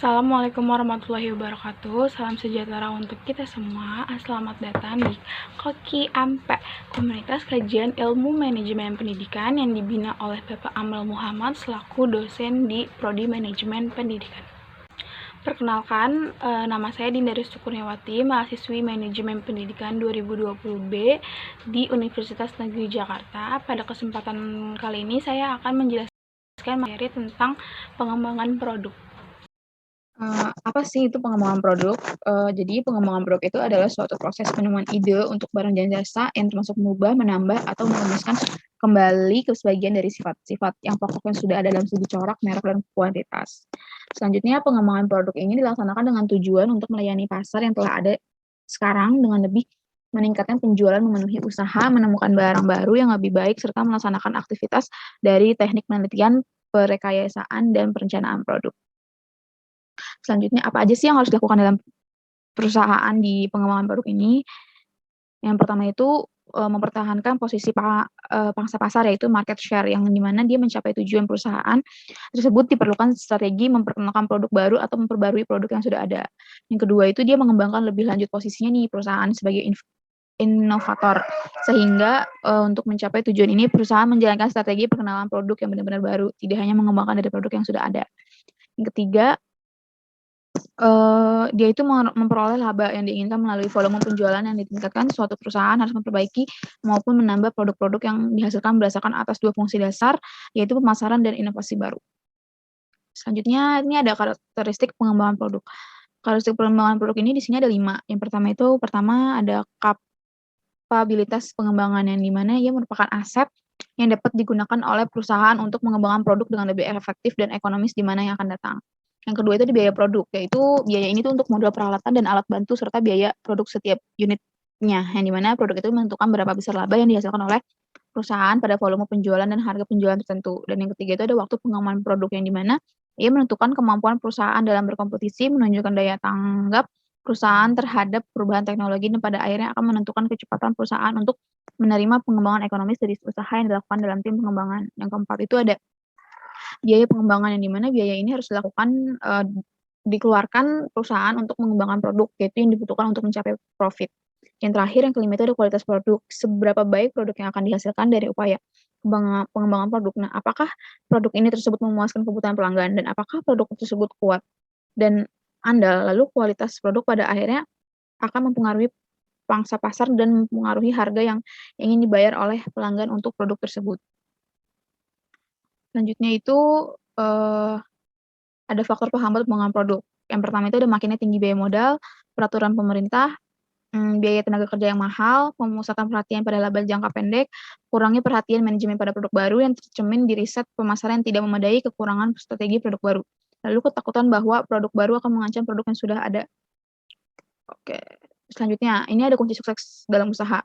Assalamualaikum warahmatullahi wabarakatuh. Salam sejahtera untuk kita semua. Selamat datang di Koki Ampe, komunitas kajian ilmu manajemen pendidikan yang dibina oleh Bapak Amel Muhammad selaku dosen di Prodi Manajemen Pendidikan. Perkenalkan, nama saya Dinda Restu Kurniawati, mahasiswi Manajemen Pendidikan 2020B di Universitas Negeri Jakarta. Pada kesempatan kali ini saya akan menjelaskan materi tentang pengembangan produk. Apa sih itu pengembangan produk? Jadi pengembangan produk itu adalah suatu proses penemuan ide untuk barang dan jasa yang termasuk mengubah, menambah, atau merumuskan kembali ke sebagian dari sifat-sifat yang pokoknya sudah ada dalam segi corak, merek, dan kuantitas. Selanjutnya, pengembangan produk ini dilaksanakan dengan tujuan untuk melayani pasar yang telah ada sekarang dengan lebih meningkatkan penjualan, memenuhi usaha, menemukan barang baru yang lebih baik, serta melaksanakan aktivitas dari teknik penelitian, perekayasaan, dan perencanaan produk. Selanjutnya, apa aja sih yang harus dilakukan dalam perusahaan di pengembangan produk ini? Yang pertama itu mempertahankan posisi pangsa pasar, yaitu market share, yang dimana dia mencapai tujuan perusahaan tersebut diperlukan strategi memperkenalkan produk baru atau memperbarui produk yang sudah ada. Yang kedua itu dia mengembangkan lebih lanjut posisinya nih perusahaan sebagai inovator, sehingga untuk mencapai tujuan ini perusahaan menjalankan strategi perkenalan produk yang benar-benar baru, tidak hanya mengembangkan dari produk yang sudah ada. Yang ketiga, dia itu memperoleh laba yang diinginkan melalui volume penjualan yang ditingkatkan. Suatu perusahaan harus memperbaiki maupun menambah produk-produk yang dihasilkan berdasarkan atas dua fungsi dasar, yaitu pemasaran dan inovasi baru. Selanjutnya, ini ada karakteristik pengembangan produk. Karakteristik pengembangan produk ini di sini ada 5. Yang pertama ada kapabilitas pengembangan, yang dimana ia merupakan aset yang dapat digunakan oleh perusahaan untuk mengembangkan produk dengan lebih efektif dan ekonomis di mana yang akan datang. Yang kedua itu di biaya produk, yaitu biaya ini tuh untuk modal peralatan dan alat bantu serta biaya produk setiap unitnya, yang dimana produk itu menentukan berapa besar laba yang dihasilkan oleh perusahaan pada volume penjualan dan harga penjualan tertentu. Dan yang ketiga itu ada waktu pengembangan produk, yang dimana ia menentukan kemampuan perusahaan dalam berkompetisi, menunjukkan daya tanggap perusahaan terhadap perubahan teknologi, dan pada akhirnya akan menentukan kecepatan perusahaan untuk menerima pengembangan ekonomis dari usaha yang dilakukan dalam tim pengembangan. Yang keempat itu ada biaya pengembangan, yang dimana biaya ini harus dilakukan dikeluarkan perusahaan untuk mengembangkan produk, yaitu yang dibutuhkan untuk mencapai profit. Yang terakhir, yang kelima itu ada kualitas produk. Seberapa baik produk yang akan dihasilkan dari upaya pengembangan produk. Nah, apakah produk ini tersebut memuaskan kebutuhan pelanggan, dan apakah produk tersebut kuat dan andal, lalu kualitas produk pada akhirnya akan mempengaruhi pangsa pasar dan mempengaruhi harga yang ingin dibayar oleh pelanggan untuk produk tersebut. Selanjutnya itu ada faktor penghambat pengembangan produk. Yang pertama itu ada makinnya tinggi biaya modal, peraturan pemerintah, biaya tenaga kerja yang mahal, pemusatan perhatian pada laba jangka pendek, kurangnya perhatian manajemen pada produk baru yang tercermin di riset pemasaran yang tidak memadai, kekurangan strategi produk baru. Lalu ketakutan bahwa produk baru akan mengancam produk yang sudah ada. Oke, selanjutnya ini ada kunci sukses dalam usaha.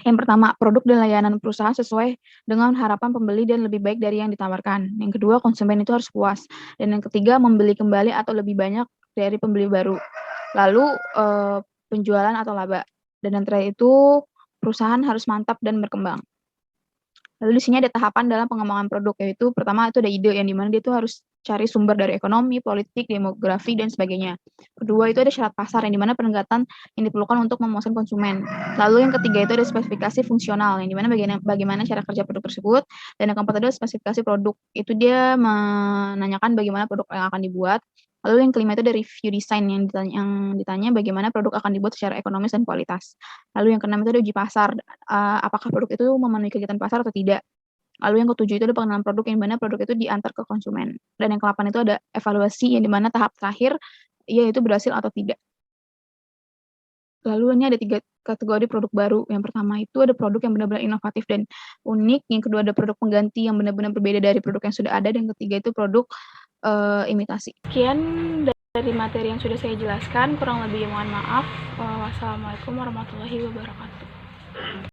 Yang pertama, produk dan layanan perusahaan sesuai dengan harapan pembeli dan lebih baik dari yang ditawarkan. Yang kedua, konsumen itu harus puas. Dan yang ketiga, membeli kembali atau lebih banyak dari pembeli baru. Lalu penjualan atau laba. Dan yang terakhir itu, perusahaan harus mantap dan berkembang. Lalu di sini ada tahapan dalam pengembangan produk, yaitu pertama itu ada ide, yang dimana dia itu harus cari sumber dari ekonomi, politik, demografi, dan sebagainya. Kedua itu ada syarat pasar, yang dimana peningkatan yang diperlukan untuk memuaskan konsumen. Lalu yang ketiga itu ada spesifikasi fungsional, yang dimana bagaimana cara kerja produk tersebut. Dan yang keempat adalah spesifikasi produk, itu dia menanyakan bagaimana produk yang akan dibuat. Lalu yang kelima itu ada review design, yang ditanya bagaimana produk akan dibuat secara ekonomis dan kualitas. Lalu yang keenam itu ada uji pasar, apakah produk itu memenuhi kegiatan pasar atau tidak. Lalu yang ketujuh itu ada pengenalan produk, yang mana produk itu diantar ke konsumen. Dan yang ke-8 itu ada evaluasi, yang dimana tahap terakhir yaitu berhasil atau tidak. Lalu ini ada 3 kategori produk baru. Yang pertama itu ada produk yang benar-benar inovatif dan unik. Yang kedua ada produk pengganti yang benar-benar berbeda dari produk yang sudah ada. Dan yang ketiga itu produk imitasi. Sekian dari materi yang sudah saya jelaskan, kurang lebih mohon maaf. Wassalamualaikum warahmatullahi wabarakatuh.